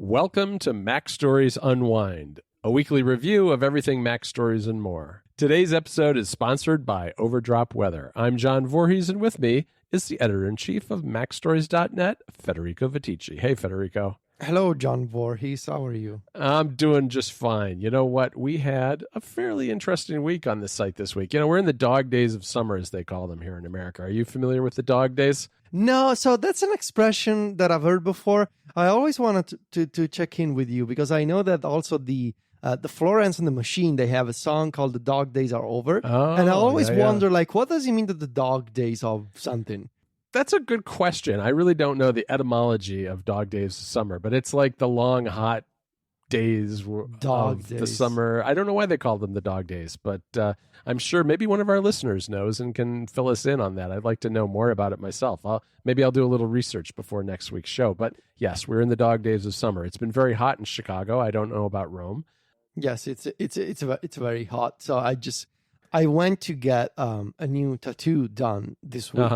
Welcome to MacStories Unwind, a weekly review of everything MacStories and more. Today's episode is sponsored by Overdrop Weather. I'm John Voorhees, and with me is the editor-in-chief of MacStories.net, Federico Viticci. Hey, Federico. Hello, John Voorhees. How are you? I'm doing just fine. You know what? We had a fairly interesting week on the site this week. You know, we're in the dog days of summer, as they call them here in America. Are you familiar with the dog days? No, so that's an expression that I've heard before. I always wanted to check in with you because I know that also the Florence and the Machine, they have a song called "The Dog Days Are Over," and I always wonder, like, what does it mean that the dog days of something? That's a good question. I really don't know the etymology of dog days of summer, but it's like the long, hot days of the summer. I don't know why they call them the dog days, but I'm sure maybe one of our listeners knows and can fill us in on that. I'd like to know more about it myself. Maybe I'll do a little research before next week's show. But yes, we're in the dog days of summer. It's been very hot in Chicago. I don't know about Rome. Yes, it's very hot. So I went to get a new tattoo done this week.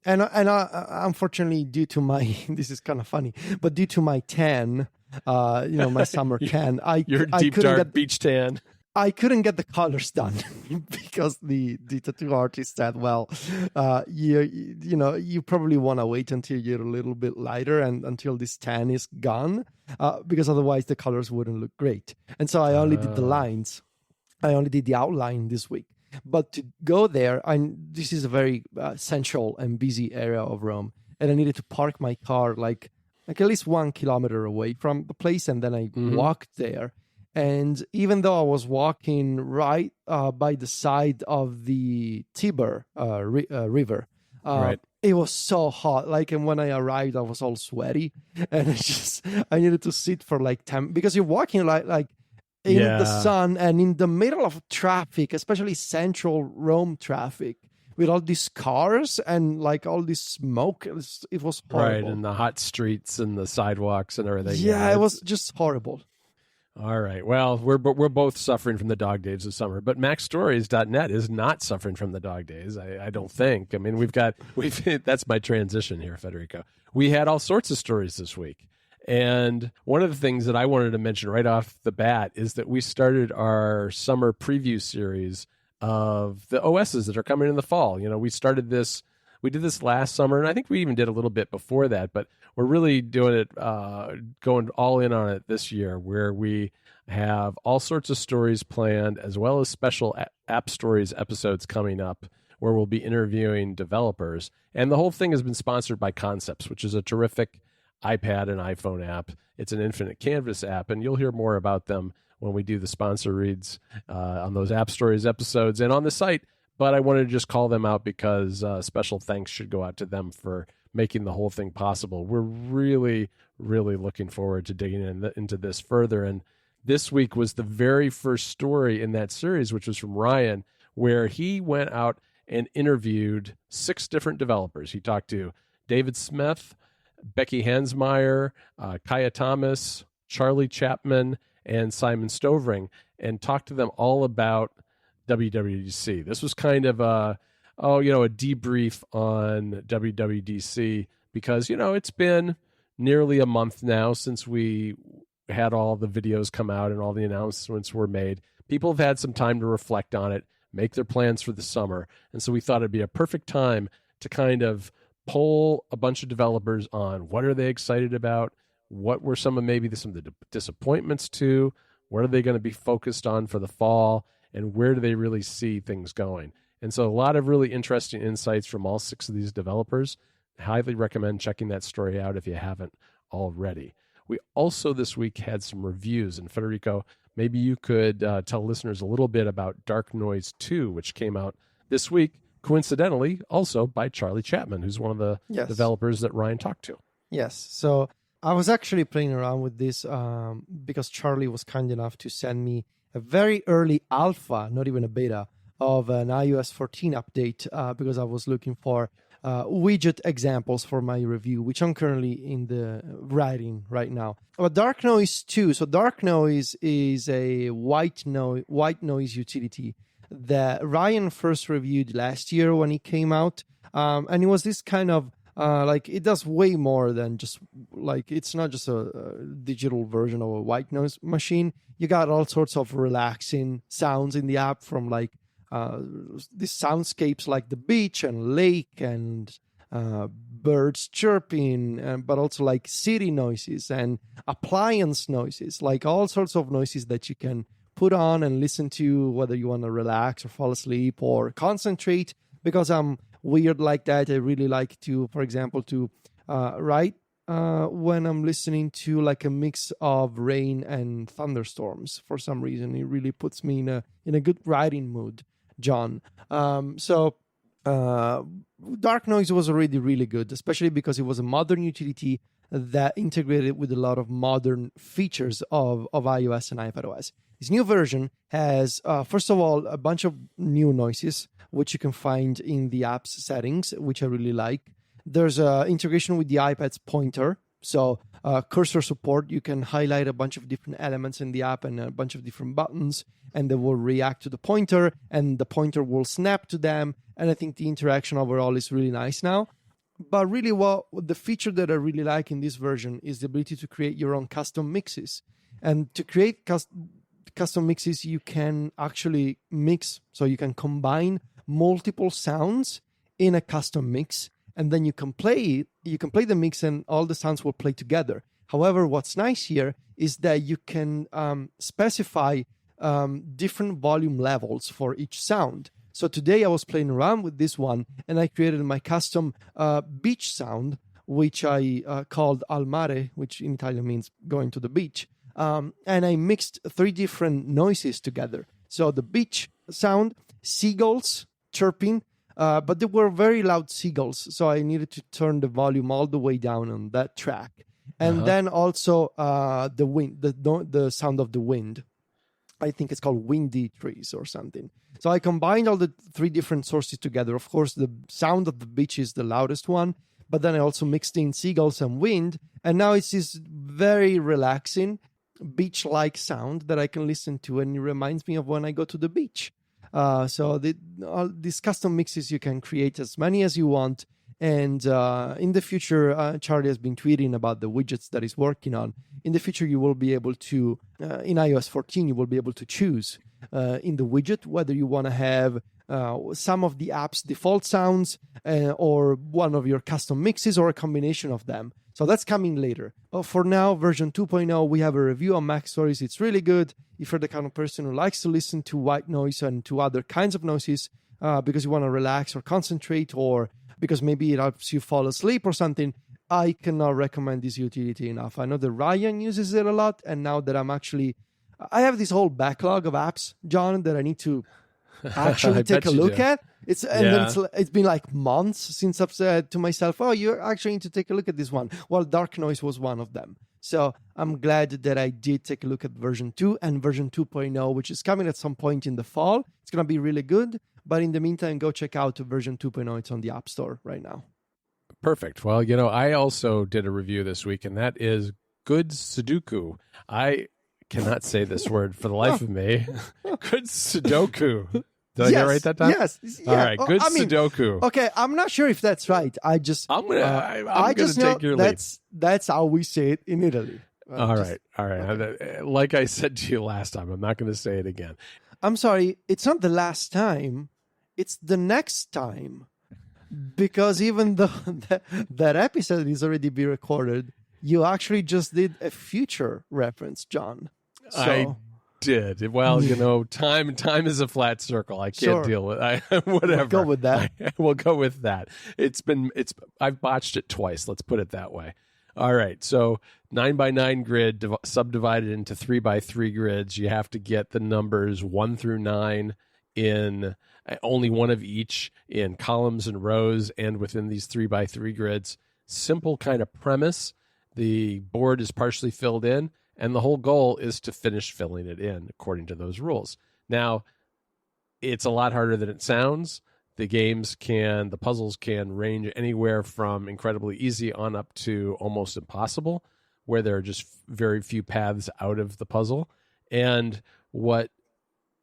And unfortunately, due to my this is kind of funny, but due to my tan, my summer tan, your deep dark beach tan, I couldn't get the colors done because the tattoo artist said, "Well, you probably want to wait until you're a little bit lighter and until this tan is gone, because otherwise the colors wouldn't look great." And so I only did the lines, I only did the outline this week. But to go there, this is a very central and busy area of Rome, and I needed to park my car like at least 1 kilometer away from the place, and then I walked there. And even though I was walking right by the side of the Tiber river, it was so hot. Like, and when I arrived, I was all sweaty, and I needed to sit for like 10 because you're walking like in the sun and in the middle of traffic, especially central Rome traffic, with all these cars and like all this smoke. It was horrible. Right, and the hot streets and the sidewalks and everything. Yeah, it was just horrible. All right. Well, we're both suffering from the dog days of summer, but MacStories.net is not suffering from the dog days. I don't think. I mean, we've that's my transition here, Federico. We had all sorts of stories this week. And one of the things that I wanted to mention right off the bat is that we started our summer preview series of the OSs that are coming in the fall. You know, we did this last summer, and I think we even did a little bit before that, but we're really doing it, going all in on it this year, where we have all sorts of stories planned, as well as special App Stories episodes coming up, where we'll be interviewing developers. And the whole thing has been sponsored by Concepts, which is a terrific iPad and iPhone app. It's an infinite canvas app, and you'll hear more about them when we do the sponsor reads on those App Stories episodes and on the site. But I wanted to just call them out because special thanks should go out to them for making the whole thing possible. We're really, really looking forward to digging into this further. And this week was the very first story in that series, which was from Ryan, where he went out and interviewed 6 different developers. He talked to David Smith, Becky Hansmeier, Kaya Thomas, Charlie Chapman, and Simon Stovring, and talked to them all about WWDC. This was kind of a debrief on WWDC because, it's been nearly a month now since we had all the videos come out and all the announcements were made. People have had some time to reflect on it, make their plans for the summer, and so we thought it'd be a perfect time to kind of poll a bunch of developers on what are they excited about, what were some of the disappointments too, what are they going to be focused on for the fall, and where do they really see things going. And so a lot of really interesting insights from all 6 of these developers. Highly recommend checking that story out if you haven't already. We also this week had some reviews, and Federico, maybe you could tell listeners a little bit about Dark Noise 2, which came out this week, coincidentally, also by Charlie Chapman, who's one of the developers that Ryan talked to. Yes. So I was actually playing around with this because Charlie was kind enough to send me a very early alpha, not even a beta, of an iOS 14 update because I was looking for widget examples for my review, which I'm currently in the writing right now. But Dark Noise 2. So Dark Noise is a white noise utility that Ryan first reviewed last year when it came out. And it was this kind of Like it does way more than just like it's not just a digital version of a white noise machine. You got all sorts of relaxing sounds in the app from like these soundscapes like the beach and lake and birds chirping, but also like city noises and appliance noises, like all sorts of noises that you can put on and listen to, whether you want to relax or fall asleep or concentrate. Because I'm weird like that, I really like to, for example, to write when I'm listening to like a mix of rain and thunderstorms. For some reason, it really puts me in a good writing mood, John. So Dark Noise was already really good, especially because it was a modern utility that integrated with a lot of modern features of iOS and iPadOS. This new version has, first of all, a bunch of new noises, which you can find in the app's settings, which I really like. There's integration with the iPad's pointer. So cursor support, you can highlight a bunch of different elements in the app and a bunch of different buttons, and they will react to the pointer, and the pointer will snap to them. And I think the interaction overall is really nice now. But really, the feature that I really like in this version is the ability to create your own custom mixes. And to create custom mixes, you can actually mix, so you can combine multiple sounds in a custom mix, and then you can play the mix and all the sounds will play together. However, what's nice here is that you can specify different volume levels for each sound. So today I was playing around with this one and I created my custom beach sound, which I called Al Mare, which in Italian means going to the beach. And I mixed 3 different noises together. So the beach sound, seagulls chirping, but they were very loud seagulls, so I needed to turn the volume all the way down on that track. And then also the wind, the sound of the wind. I think it's called windy trees or something. So I combined all the 3 different sources together. Of course, the sound of the beach is the loudest one, but then I also mixed in seagulls and wind, and now it's this very relaxing beach-like sound that I can listen to, and it reminds me of when I go to the beach. So all these custom mixes, you can create as many as you want. And in the future, Charlie has been tweeting about the widgets that he's working on. In the future, you will be able to, in iOS 14, you will be able to choose in the widget whether you want to have some of the app's default sounds or one of your custom mixes or a combination of them. So that's coming later. For now, version 2.0, we have a review on MacStories. It's really good. If you're the kind of person who likes to listen to white noise and to other kinds of noises because you want to relax or concentrate, or because maybe it helps you fall asleep or something, I cannot recommend this utility enough. I know that Ryan uses it a lot, and now that I have this whole backlog of apps, John, that I need to actually take a look at. It's been like months since I've said to myself, oh, you actually need to take a look at this one. Well, Dark Noise was one of them. So I'm glad that I did take a look at version 2 and version 2.0, which is coming at some point in the fall. It's going to be really good. But in the meantime, go check out version 2.0. It's on the App Store right now. Perfect. Well, I also did a review this week, and that is Good Sudoku. I cannot say this word for the life of me. Good Sudoku. Did I get it right that time? Yes. Yeah. All right. Good Sudoku. Okay. I'm not sure if that's right. I'm gonna take your lead. That's how we say it in Italy. All right. Like I said to you last time, I'm not going to say it again. I'm sorry. It's not the last time. It's the next time. Because even though that episode is already be recorded, you actually just did a future reference, John. So. I did. Well, time is a flat circle. I can't deal with whatever. We'll go with that. We'll go with that. I've botched it twice. Let's put it that way. All right. So 9x9 grid subdivided into 3x3 grids. You have to get the numbers 1 through 9 in only one of each in columns and rows, and within these 3x3 grids. Simple kind of premise. The board is partially filled in, and the whole goal is to finish filling it in according to those rules. Now, it's a lot harder than it sounds. The puzzles can range anywhere from incredibly easy on up to almost impossible, where there are just very few paths out of the puzzle. And what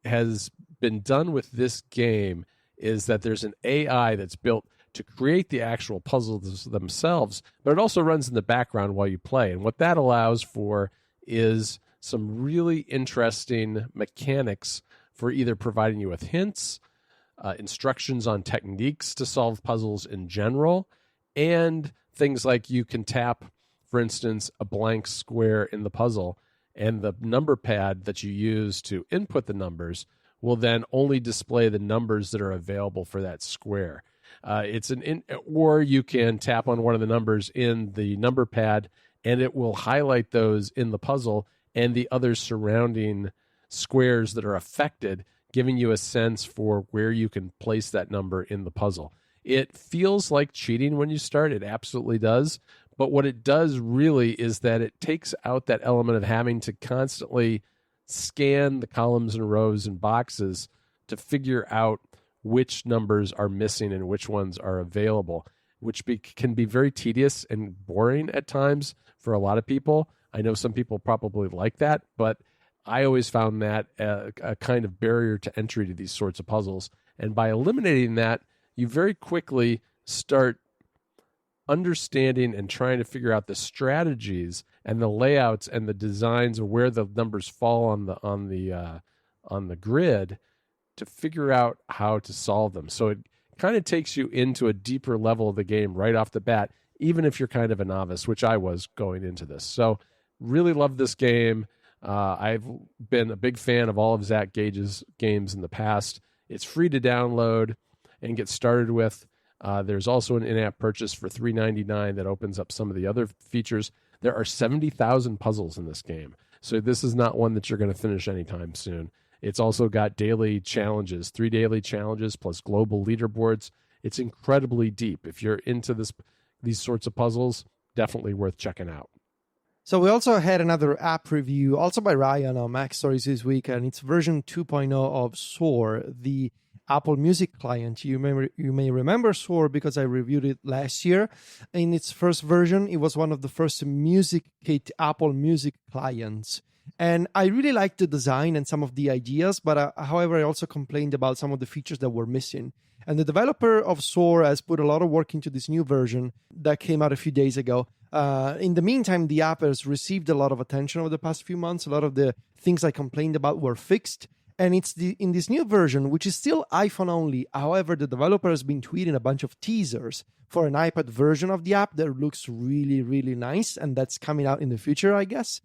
has been done with this game is that there's an AI that's built to create the actual puzzles themselves, but it also runs in the background while you play. And what that allows for is some really interesting mechanics for either providing you with hints, instructions on techniques to solve puzzles in general, and things like you can tap, for instance, a blank square in the puzzle, and the number pad that you use to input the numbers will then only display the numbers that are available for that square. Or you can tap on one of the numbers in the number pad, and it will highlight those in the puzzle and the other surrounding squares that are affected, giving you a sense for where you can place that number in the puzzle. It feels like cheating when you start. It absolutely does. But what it does really is that it takes out that element of having to constantly scan the columns and rows and boxes to figure out which numbers are missing and which ones are available, which can be very tedious and boring at times for a lot of people. I know some people probably like that, but I always found that a kind of barrier to entry to these sorts of puzzles. And by eliminating that, you very quickly start understanding and trying to figure out the strategies and the layouts and the designs of where the numbers fall on the grid to figure out how to solve them. So it kind of takes you into a deeper level of the game right off the bat, even if you're kind of a novice, which I was going into this. So really love this game. I've been a big fan of all of Zach Gage's games in the past. It's free to download and get started with. There's also an in-app purchase for $3.99 that opens up some of the other features. There are 70,000 puzzles in this game, so this is not one that you're going to finish anytime soon. It's also got daily challenges, 3 daily challenges plus global leaderboards. It's incredibly deep. If you're into these sorts of puzzles, definitely worth checking out. So we also had another app review, also by Ryan on MacStories this week, and it's version 2.0 of Soor, the Apple Music client. You may remember Soor because I reviewed it last year. In its first version, it was one of the first Music Kit Apple Music clients. And I really liked the design and some of the ideas, but however, I also complained about some of the features that were missing. And the developer of Soor has put a lot of work into this new version that came out a few days ago. In the meantime, the app has received a lot of attention over the past few months. A lot of the things I complained about were fixed. And it's in this new version, which is still iPhone only. However, the developer has been tweeting a bunch of teasers for an iPad version of the app that looks really, really nice. And that's coming out in the future, I guess.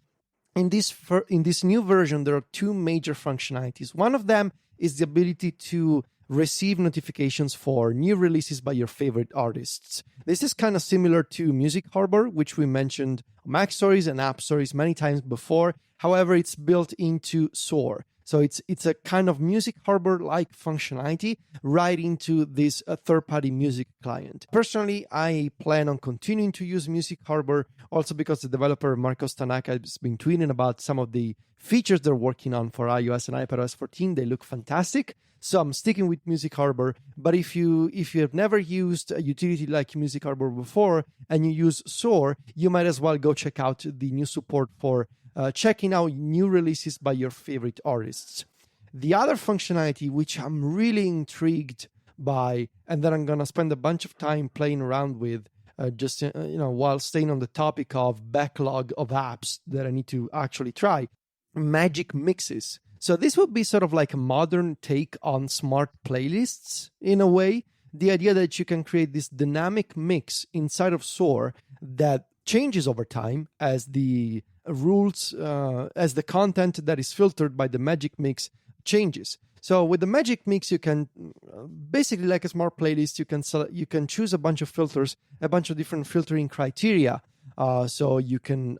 In this new version, there are 2 major functionalities. One of them is the ability to receive notifications for new releases by your favorite artists. This is kind of similar to Music Harbor, which we mentioned on MacStories and App Stories many times before. However, it's built into Soor. So it's a kind of Music Harbor-like functionality right into this third-party music client. Personally, I plan on continuing to use Music Harbor, also because the developer Marcos Tanaka has been tweeting about some of the features they're working on for iOS and iPadOS 14. They look fantastic. So I'm sticking with Music Harbor. But if you have never used a utility like Music Harbor before and you use Soor, you might as well go check out the new support for checking out new releases by your favorite artists. The other functionality, which I'm really intrigued by, and that I'm going to spend a bunch of time playing around with, while staying on the topic of backlog of apps that I need to actually try, magic mixes. So this would be sort of like a modern take on smart playlists in a way. The idea that you can create this dynamic mix inside of Soor that changes over time as the rules, as the content that is filtered by the magic mix changes. So with the magic mix, you can basically, like a smart playlist, you can choose a bunch of filters, a bunch of different filtering criteria. So you can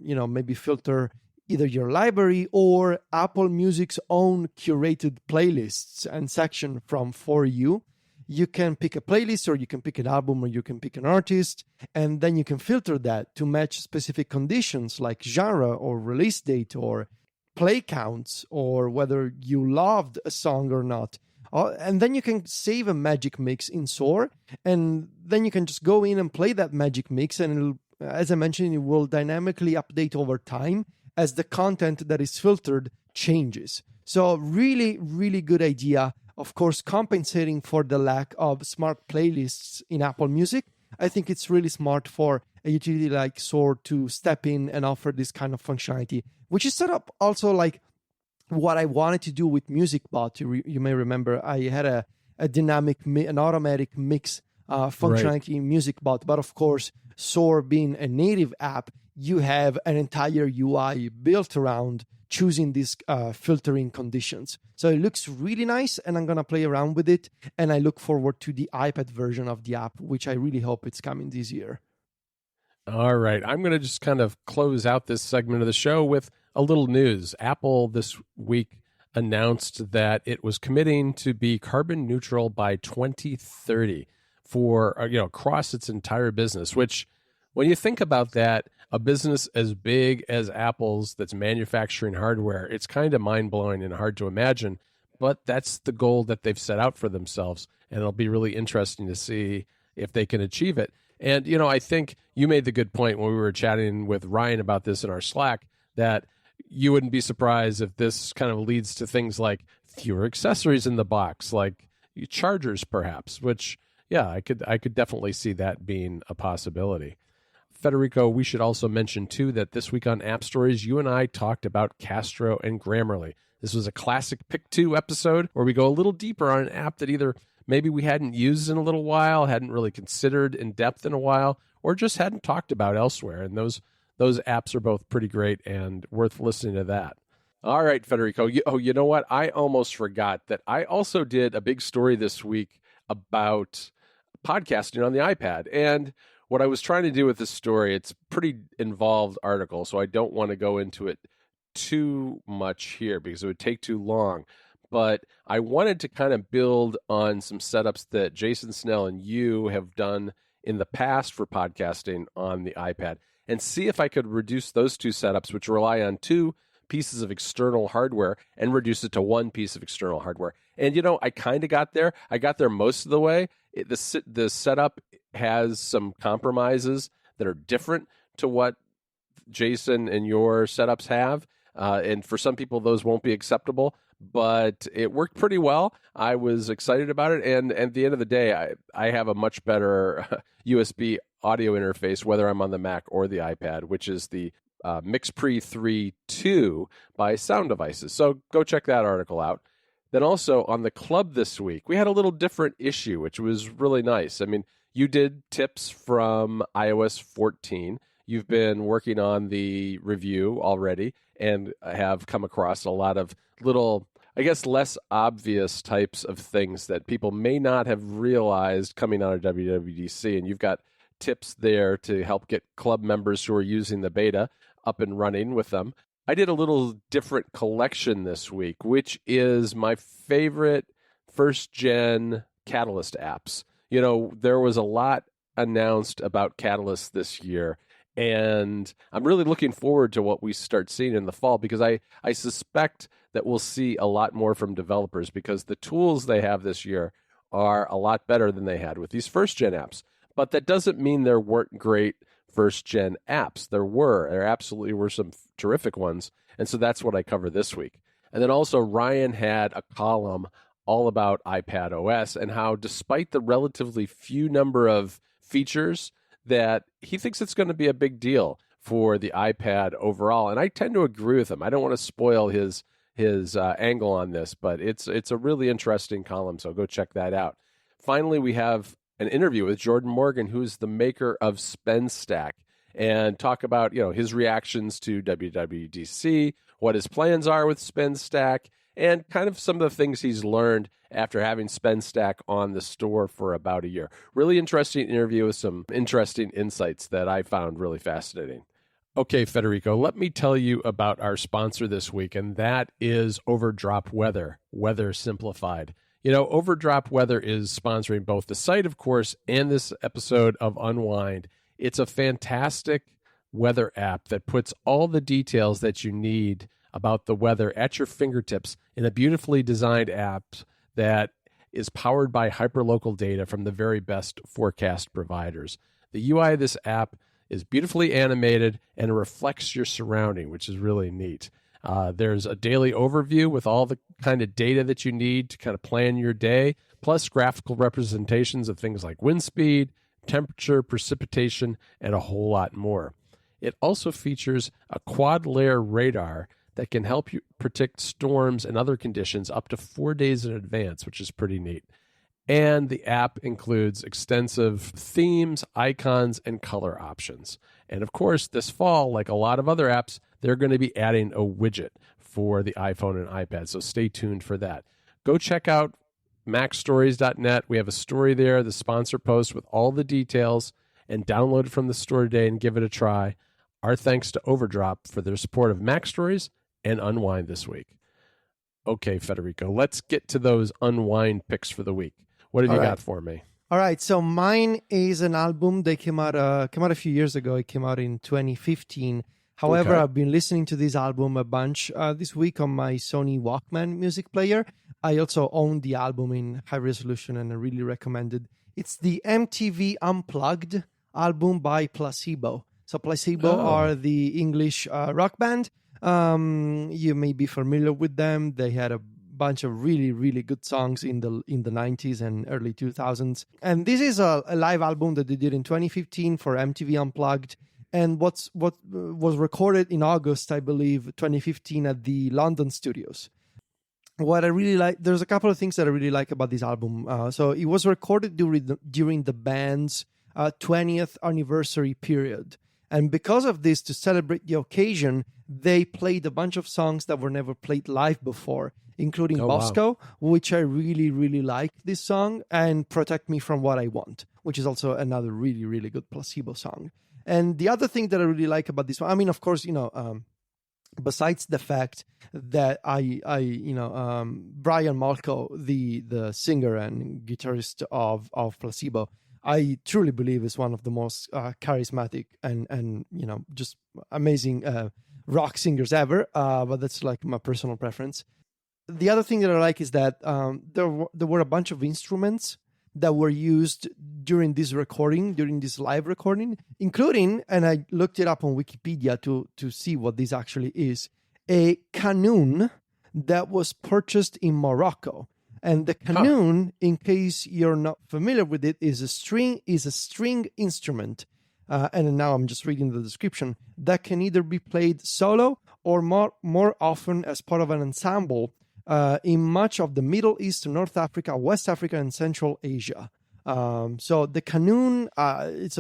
maybe filter either your library or Apple Music's own curated playlists and section from For You. You can pick a playlist, or you can pick an album, or you can pick an artist, and then you can filter that to match specific conditions like genre or release date or play counts or whether you loved a song or not. And then you can save a magic mix in Soor, and then you can just go in and play that magic mix, and it'll, as I mentioned, it will dynamically update over time as the content that is filtered changes. So really, really good idea of course, compensating for the lack of smart playlists in Apple Music, I think it's really smart for a utility like Soor to step in and offer this kind of functionality, which is set up also like what I wanted to do with MusicBot. You may remember I had a dynamic, an automatic mix functionality in MusicBot, but of course, Soor being a native app, you have an entire UI built around choosing these filtering conditions. So it looks really nice, and I'm going to play around with it. And I look forward to the iPad version of the app, which I really hope it's coming this year. All right. I'm going to just kind of close out this segment of the show with a little news. Apple this week announced that it was committing to be carbon neutral by 2030 for, across its entire business, which when you think about that, a business as big as Apple's that's manufacturing hardware, it's kind of mind-blowing and hard to imagine, but that's the goal that they've set out for themselves, and it'll be really interesting to see if they can achieve it. And, I think you made the good point when we were chatting with Ryan about this in our Slack, that you wouldn't be surprised if this kind of leads to things like fewer accessories in the box, like chargers perhaps, which, yeah, I could definitely see that being a possibility. Federico, we should also mention, too, that this week on App Stories, you and I talked about Castro and Grammarly. This was a classic Pick 2 episode where we go a little deeper on an app that either maybe we hadn't used in a little while, hadn't really considered in depth in a while, or just hadn't talked about elsewhere. And those apps are both pretty great and worth listening to that. All right, Federico. You know what? I almost forgot that I also did a big story this week about podcasting on the iPad. And what I was trying to do with this story, it's a pretty involved article, so I don't want to go into it too much here because it would take too long. But I wanted to kind of build on some setups that Jason Snell and you have done in the past for podcasting on the iPad and see if I could reduce those two setups, which rely on two pieces of external hardware, and reduce it to one piece of external hardware. And, I kind of got there. I got there most of the way. The setup has some compromises that are different to what Jason and your setups have. And for some people, those won't be acceptable, but it worked pretty well. I was excited about it. And at the end of the day, I have a much better USB audio interface, whether I'm on the Mac or the iPad, which is the MixPre 3.2 by Sound Devices. So go check that article out. Then also on the club this week, we had a little different issue, which was really nice. I mean, you did tips from iOS 14. You've been working on the review already and have come across a lot of little, I guess, less obvious types of things that people may not have realized coming out of WWDC. And you've got tips there to help get club members who are using the beta up and running with them. I did a little different collection this week, which is my favorite first-gen Catalyst apps. There was a lot announced about Catalyst this year, and I'm really looking forward to what we start seeing in the fall because I suspect that we'll see a lot more from developers because the tools they have this year are a lot better than they had with these first-gen apps. But that doesn't mean there weren't great first-gen apps. There absolutely were some terrific ones, and so that's what I cover this week. And then also Ryan had a column all about iPadOS and how despite the relatively few number of features that he thinks it's going to be a big deal for the iPad overall. And I tend to agree with him. I don't want to spoil his angle on this, but it's a really interesting column, so go check that out. Finally, we have an interview with Jordan Morgan, who's the maker of SpendStack, and talk about his reactions to WWDC, what his plans are with SpendStack, and kind of some of the things he's learned after having SpendStack on the store for about a year. Really interesting interview with some interesting insights that I found really fascinating. Okay, Federico, let me tell you about our sponsor this week, and that is Overdrop Weather, Weather Simplified. Overdrop Weather is sponsoring both the site, of course, and this episode of Unwind. It's a fantastic weather app that puts all the details that you need about the weather at your fingertips in a beautifully designed app that is powered by hyperlocal data from the very best forecast providers. The UI of this app is beautifully animated and reflects your surrounding, which is really neat. There's a daily overview with all the kind of data that you need to kind of plan your day, plus graphical representations of things like wind speed, temperature, precipitation, and a whole lot more. It also features a quad-layer radar that can help you predict storms and other conditions up to 4 days in advance, which is pretty neat. And the app includes extensive themes, icons, and color options. And of course, this fall, like a lot of other apps, they're going to be adding a widget for the iPhone and iPad. So stay tuned for that. Go check out MacStories.net. We have a story there, the sponsor post with all the details, and download it from the store today and give it a try. Our thanks to Overdrop for their support of MacStories and Unwind this week. Okay, Federico, let's get to those Unwind picks for the week. What have you got for me? All right, so mine is an album. They came out a few years ago. It came out in 2015. However, I've been listening to this album a bunch this week on my Sony Walkman music player. I also own the album in high resolution, and I really recommend it. It's the MTV Unplugged album by Placebo. So Placebo are the English rock band. You may be familiar with them. They had a bunch of really, really good songs in the 90s and early 2000s. And this is a live album that they did in 2015 for MTV Unplugged. And what was recorded in August, I believe, 2015 at the London studios. What I really like, there's a couple of things that I really like about this album. So it was recorded during the band's 20th anniversary period. And because of this, to celebrate the occasion, they played a bunch of songs that were never played live before, including Bosco, which I really, really like this song, and Protect Me From What I Want, which is also another really, really good Placebo song. And the other thing that I really like about this one, I mean, of course, besides the fact that Brian Molko, the singer and guitarist of Placebo, I truly believe is one of the most charismatic and just amazing rock singers ever. But that's like my personal preference. The other thing that I like is that there were a bunch of instruments that were used during this live recording, including, and I looked it up on Wikipedia to see what this actually is, a qanun that was purchased in Morocco. And the qanun, in case you're not familiar with it, is a string instrument. And now I'm just reading the description, that can either be played solo or more often as part of an ensemble in much of the Middle East, North Africa, West Africa, and Central Asia. So the qanun, it's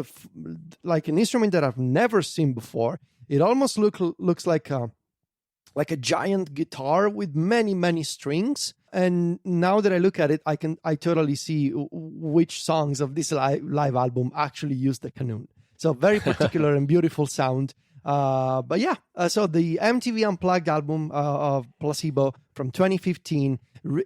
like an instrument that I've never seen before. It almost looks like a giant guitar with many, many strings. And now that I look at it, I totally see which songs of this live album actually use the qanun. So very particular and beautiful sound. But yeah, so the MTV Unplugged album of Placebo from 2015.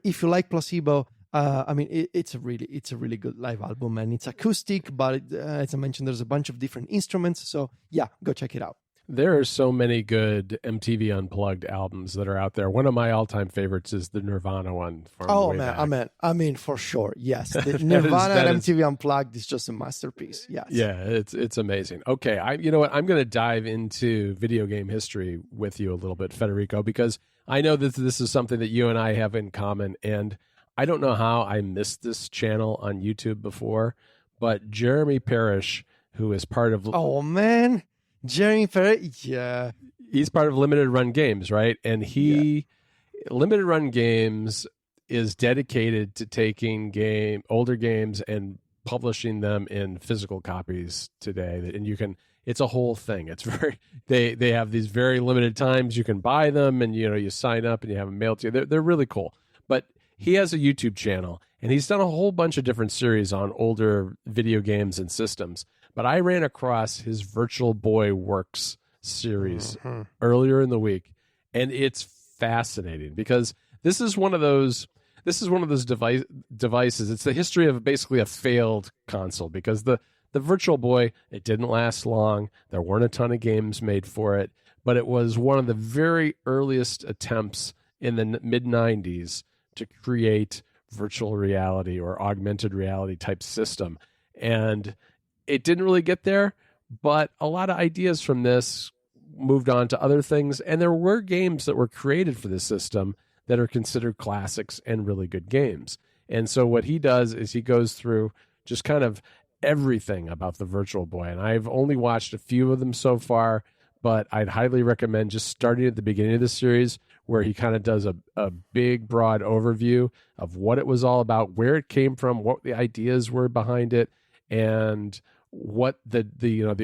If you like Placebo, I mean, it's a really good live album, and it's acoustic. But as I mentioned, there's a bunch of different instruments. So yeah, go check it out. There are so many good MTV Unplugged albums that are out there. One of my all-time favorites is the Nirvana one. I mean, for sure, yes. The Nirvana and MTV Unplugged is just a masterpiece. Yes. Yeah, it's amazing. Okay, you know what? I'm going to dive into video game history with you a little bit, Federico, because I know that this is something that you and I have in common, and I don't know how I missed this channel on YouTube before, but Jeremy Parrish, who is part of... Oh, man. Jeremy Parrish, yeah. He's part of Limited Run Games, right? And Limited Run Games is dedicated to taking older games and publishing them in physical copies today. And it's a whole thing. It's they have these very limited times you can buy them, and you sign up and you have them mailed to you. They're really cool. But he has a YouTube channel, and he's done a whole bunch of different series on older video games and systems. But I ran across his Virtual Boy Works series earlier in the week, and it's fascinating because this is one of those devices. It's the history of basically a failed console, because the Virtual Boy, it didn't last long. There weren't a ton of games made for it, but it was one of the very earliest attempts in the mid-90s to create virtual reality or augmented reality type system. And it didn't really get there, but a lot of ideas from this moved on to other things. And there were games that were created for this system that are considered classics and really good games. And so what he does is he goes through just kind of everything about the Virtual Boy. And I've only watched a few of them so far, but I'd highly recommend just starting at the beginning of the series, where he kind of does a big, broad overview of what it was all about, where it came from, what the ideas were behind it, and what the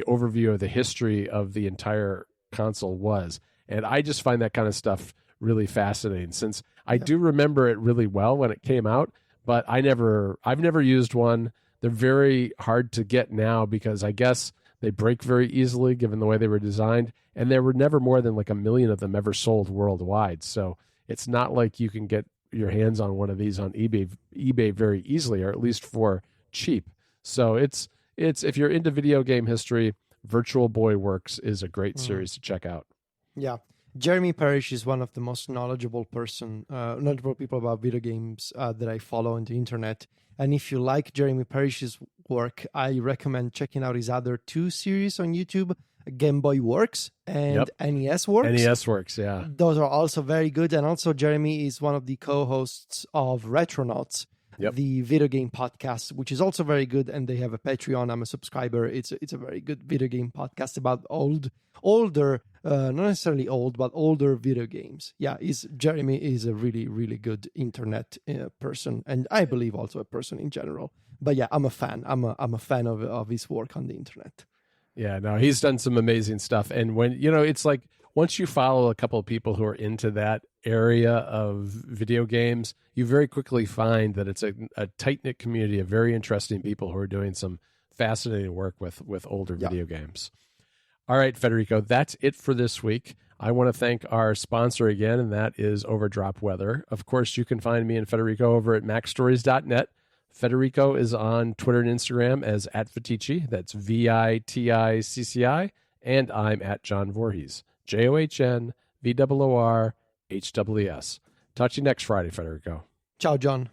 overview of the history of the entire console was. And I just find that kind of stuff really fascinating, since I do remember it really well when it came out, but I've never used one. They're very hard to get now because I guess they break very easily given the way they were designed, and there were never more than like 1 million of them ever sold worldwide. So it's not like you can get your hands on one of these on eBay very easily, or at least for cheap. So it's if you're into video game history, Virtual Boy Works is a great series to check out. Yeah. Jeremy Parrish is one of the most knowledgeable people about video games that I follow on the internet. And if you like Jeremy Parrish's work, I recommend checking out his other 2 series on YouTube, Game Boy Works and NES Works. NES Works, yeah. Those are also very good. And also Jeremy is one of the co-hosts of Retronauts, the video game podcast, which is also very good. And they have a Patreon. I'm a subscriber. It's a very good video game podcast about older, not necessarily old, but older video games. Yeah, Jeremy is a really, really good internet person, and I believe also a person in general. But yeah, I'm a fan. I'm a fan of his work on the internet. Yeah, no, he's done some amazing stuff. And when, it's like once you follow a couple of people who are into that area of video games, you very quickly find that it's a tight-knit community of very interesting people who are doing some fascinating work with older video games. All right, Federico, that's it for this week. I want to thank our sponsor again, and that is Overdrop Weather. Of course, you can find me and Federico over at MacStories.net. Federico is on Twitter and Instagram as @Viticci. That's VITICCI. And I'm at John Voorhees. JOHNVOORHWS. Talk to you next Friday, Federico. Ciao, John.